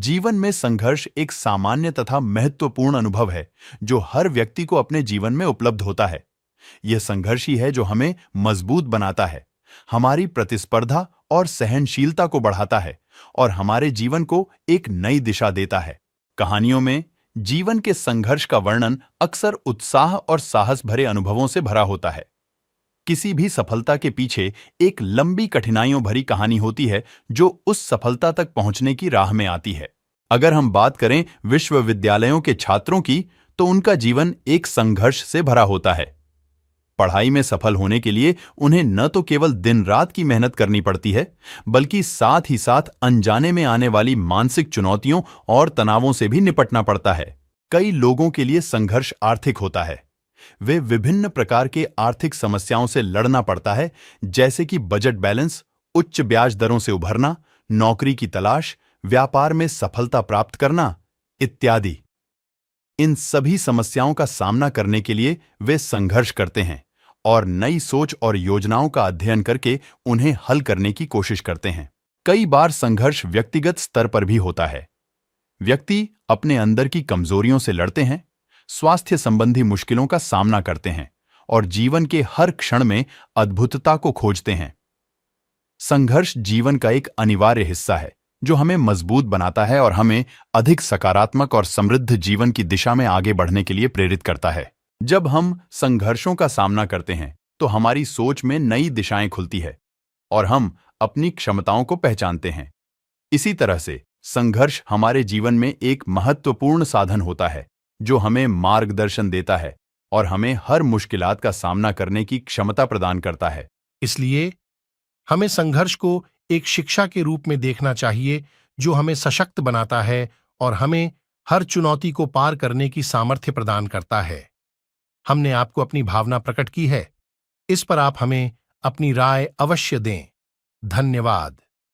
जीवन में संघर्ष एक सामान्य तथा महत्वपूर्ण अनुभव है जो हर व्यक्ति को अपने जीवन में उपलब्ध होता है। यह संघर्ष ही है जो हमें मजबूत बनाता है, हमारी प्रतिस्पर्धा और सहनशीलता को बढ़ाता है और हमारे जीवन को एक नई दिशा देता है। कहानियों में जीवन के संघर्ष का वर्णन अक्सर उत्साह और साहस भरे अनुभवों से भरा होता है। किसी भी सफलता के पीछे एक लंबी कठिनाइयों भरी कहानी होती है जो उस सफलता तक पहुंचने की राह में आती है। अगर हम बात करें विश्वविद्यालयों के छात्रों की, तो उनका जीवन एक संघर्ष से भरा होता है। पढ़ाई में सफल होने के लिए उन्हें न तो केवल दिन रात की मेहनत करनी पड़ती है, बल्कि साथ ही साथ अनजाने में आने वाली मानसिक चुनौतियों और तनावों से भी निपटना पड़ता है। कई लोगों के लिए संघर्ष आर्थिक होता है। वे विभिन्न प्रकार के आर्थिक समस्याओं से लड़ना पड़ता है, जैसे कि बजट बैलेंस, उच्च ब्याज दरों से उभरना, नौकरी की तलाश, व्यापार में सफलता प्राप्त करना इत्यादि। इन सभी समस्याओं का सामना करने के लिए वे संघर्ष करते हैं और नई सोच और योजनाओं का अध्ययन करके उन्हें हल करने की कोशिश करते हैं। कई बार संघर्ष व्यक्तिगत स्तर पर भी होता है। व्यक्ति अपने अंदर की कमजोरियों से लड़ते हैं, स्वास्थ्य संबंधी मुश्किलों का सामना करते हैं और जीवन के हर क्षण में अद्भुतता को खोजते हैं। संघर्ष जीवन का एक अनिवार्य हिस्सा है जो हमें मजबूत बनाता है और हमें अधिक सकारात्मक और समृद्ध जीवन की दिशा में आगे बढ़ने के लिए प्रेरित करता है। जब हम संघर्षों का सामना करते हैं तो हमारी सोच में नई दिशाएं खुलती है और हम अपनी क्षमताओं को पहचानते हैं। इसी तरह से संघर्ष हमारे जीवन में एक महत्वपूर्ण साधन होता है जो हमें मार्गदर्शन देता है और हमें हर मुश्किलात का सामना करने की क्षमता प्रदान करता है। इसलिए हमें संघर्ष को एक शिक्षा के रूप में देखना चाहिए जो हमें सशक्त बनाता है और हमें हर चुनौती को पार करने की सामर्थ्य प्रदान करता है। हमने आपको अपनी भावना प्रकट की है। इस पर आप हमें अपनी राय अवश्य दें। धन्यवाद।